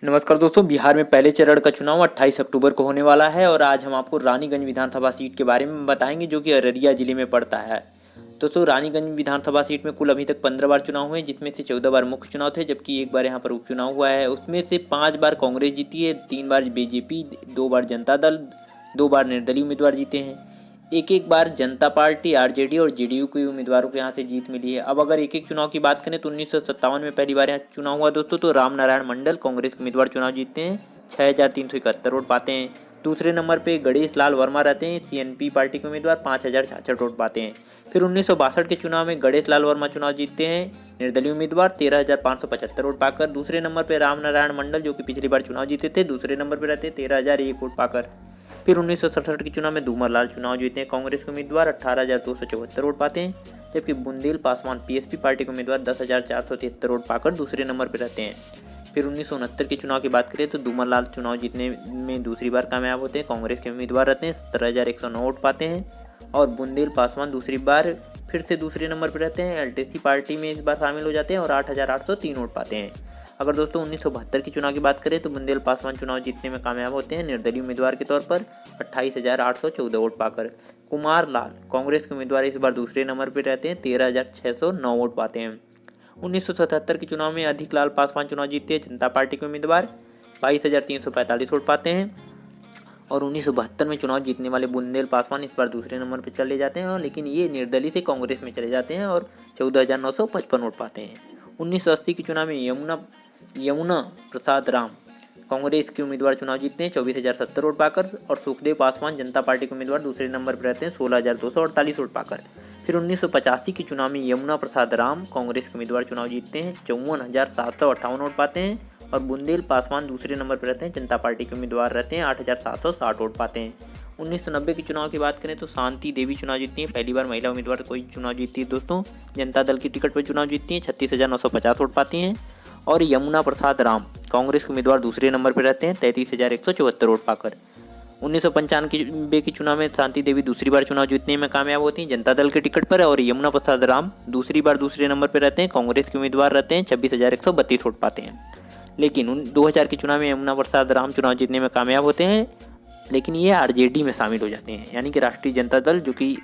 नमस्कार दोस्तों, बिहार में पहले चरण का चुनाव 28 अक्टूबर को होने वाला है और आज हम आपको रानीगंज विधानसभा सीट के बारे में बताएंगे जो कि अररिया जिले में पड़ता है। दोस्तों, रानीगंज विधानसभा सीट में कुल अभी तक 15 बार चुनाव हुए, जिसमें से 14 बार मुख्य चुनाव थे, जबकि एक बार यहाँ पर उपचुनाव हुआ है। उसमें से 5 बार कांग्रेस जीती है, 3 बार बीजेपी, 2 बार जनता दल, 2 बार निर्दलीय उम्मीदवार जीते हैं। एक बार जनता पार्टी, आरजेडी और जेडीयू के उम्मीदवारों को यहाँ से जीत मिली है। अब अगर एक चुनाव की बात करें तो 1957 में पहली बार यहाँ चुनाव हुआ दोस्तों, तो राम नारायण मंडल कांग्रेस के उम्मीदवार चुनाव जीतते हैं, 6371 वोट पाते हैं। दूसरे नंबर पे गणेश लाल वर्मा रहते हैं, सीएनपी पार्टी के उम्मीदवार 5066 वोट पाते हैं। फिर 1962 के चुनाव में गणेश लाल वर्मा चुनाव जीतते हैं, निर्दलीय उम्मीदवार 13,575 वोट पाकर। दूसरे नंबर पर राम नारायण मंडल जो कि पिछली बार चुनाव जीते थे, दूसरे नंबर पर रहते हैं 13,001 वोट पाकर। फिर 1967 के चुनाव में धूमर लाल चुनाव जीते हैं, कांग्रेस के उम्मीदवार 18,274 वोट पाते हैं, जबकि बुंदेल पासवान पीएसपी पार्टी के उम्मीदवार 10,473 वोट पाकर दूसरे नंबर पर रहते हैं। फिर 1969 के चुनाव की बात करें तो धूमर लाल चुनाव जीतने में दूसरी बार कामयाब होते हैं, कांग्रेस के उम्मीदवार रहते हैं, 17,109 वोट पाते हैं। और बुंदेल पासवान दूसरी बार फिर से दूसरे नंबर पर रहते हैं, एलटीसी पार्टी में इस बार शामिल हो जाते हैं और 8,803 वोट पाते हैं। अगर दोस्तों 1972 की चुनाव की बात करें तो बुंदेल पासवान चुनाव जीतने में कामयाब होते हैं, निर्दलीय उम्मीदवार के तौर पर 28,814 वोट पाकर। कुमार लाल कांग्रेस के उम्मीदवार इस बार दूसरे नंबर पर रहते हैं, 13,609 वोट पाते हैं। 1977 के चुनाव में अधिक लाल पासवान चुनाव जीतते हैं, जनता पार्टी के उम्मीदवार 22,345 वोट पाते हैं। और 1972 में चुनाव जीतने वाले बुंदेल पासवान इस बार दूसरे नंबर पर चले जाते हैं, लेकिन ये निर्दलीय से कांग्रेस में चले जाते हैं और 14,955 वोट पाते हैं। 1980 के चुनाव में यमुना प्रसाद राम कांग्रेस के उम्मीदवार चुनाव जीतते हैं, 24,070 वोट पाकर। और सुखदेव पासवान जनता पार्टी के उम्मीदवार दूसरे नंबर पर रहते हैं, 16,248 वोट पाकर। फिर 1985 के चुनाव में यमुना प्रसाद राम कांग्रेस के उम्मीदवार चुनाव जीतते हैं, 54,758 वोट पाते हैं। और बुंदेल पासवान दूसरे नंबर पर रहते हैं, जनता पार्टी के उम्मीदवार रहते हैं, 8,760 वोट पाते हैं। 1990 के चुनाव की बात करें तो शांति देवी चुनाव जीतती हैं, पहली बार महिला उम्मीदवार कोई चुनाव जीतती है दोस्तों, जनता दल की टिकट पर चुनाव जीतती हैं, 36,950 वोट पाती हैं। और यमुना प्रसाद राम कांग्रेस के उम्मीदवार दूसरे नंबर पर रहते हैं, 33,174 वोट पाकर। 1995 के चुनाव में शांति देवी दूसरी बार चुनाव जीतने में कामयाब होती हैं, जनता दल के टिकट पर। और यमुना प्रसाद राम दूसरी बार दूसरे नंबर पर रहते हैं, कांग्रेस के उम्मीदवार रहते हैं, 26,132 वोट पाते हैं। लेकिन 2000 के चुनाव में यमुना प्रसाद राम चुनाव जीतने में कामयाब होते हैं, लेकिन ये आरजेडी में शामिल हो जाते हैं, यानी कि राष्ट्रीय जनता दल जो कि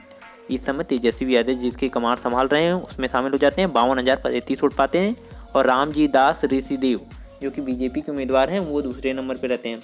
इस समय तेजस्वी यादव जिसकी कमान संभाल रहे हैं उसमें शामिल हो जाते हैं, 52,033 वोट पाते हैं। और रामजी दास ऋषिदेव जो कि बीजेपी के उम्मीदवार हैं वो दूसरे नंबर पर रहते हैं।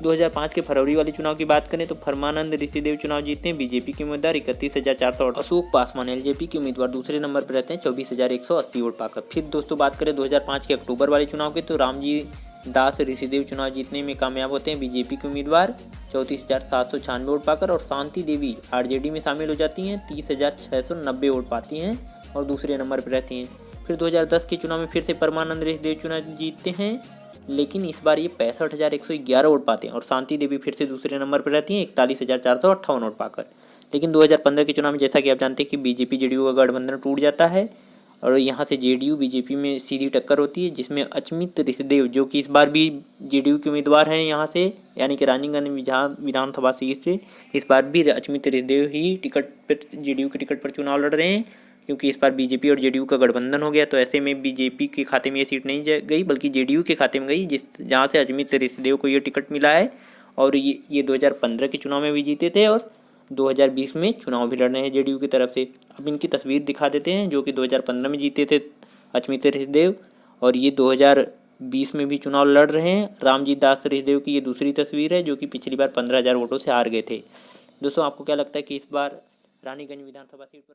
2005 के फरवरी वाले चुनाव की बात करें तो फरमानंद ऋषिदेव चुनाव जीतते हैं, बीजेपी के उम्मीदवार 31,400। अशोक पासवान एलजेपी के उम्मीदवार दूसरे नंबर पर रहते हैं, 24,180 वोट पाकर। फिर दोस्तों बात करें 2005 के अक्टूबर वाले चुनाव की तो रामजी दास ऋषिदेव चुनाव जीतने में कामयाब होते हैं, बीजेपी के उम्मीदवार 34,796 वोट पाकर। और शांति देवी आरजेडी में शामिल हो जाती हैं, 30,690 वोट पाती हैं और दूसरे नंबर पर रहती हैं। फिर 2010 के चुनाव में फिर से परमानंद ऋषिदेव चुनाव जीतते हैं, लेकिन इस बार ये 65,111 वोट पाते हैं और शांति देवी फिर से दूसरे नंबर पर रहती हैं, 41,458 वोट पाकर। लेकिन 2015 के चुनाव में जैसा कि आप जानते हैं कि बीजेपी जेडीयू का गठबंधन टूट जाता है और यहाँ से जेडीयू बीजेपी में सीधी टक्कर होती है, जिसमें अचमित ऋषिदेव जो कि इस बार भी जेडीयू के उम्मीदवार हैं यहाँ से, यानी कि रानीगंज विधानसभा सीट से इस बार भी अचमित ऋषिदेव ही टिकट पर जेडीयू के टिकट पर चुनाव लड़ रहे हैं, क्योंकि इस बार बीजेपी और जेडीयू का गठबंधन हो गया। तो ऐसे में बीजेपी के खाते में ये सीट नहीं गई बल्कि जेडीयू के खाते में गई, जहाँ से अजमित ऋषिदेव को ये टिकट मिला है। और ये 2015 के चुनाव में भी जीते थे और 2020 में चुनाव भी लड़ रहे हैं जेडीयू की तरफ से। अब इनकी तस्वीर दिखा देते हैं, जो कि 2015 में जीते थे अजमित ऋषिदेव और ये 2020 में भी चुनाव लड़ रहे हैं। रामजी दास ऋषिदेव की ये दूसरी तस्वीर है, जो कि पिछली बार 15,000 वोटों से हार गए थे। दोस्तों आपको क्या लगता है कि इस बार रानीगंज विधानसभा सीट पर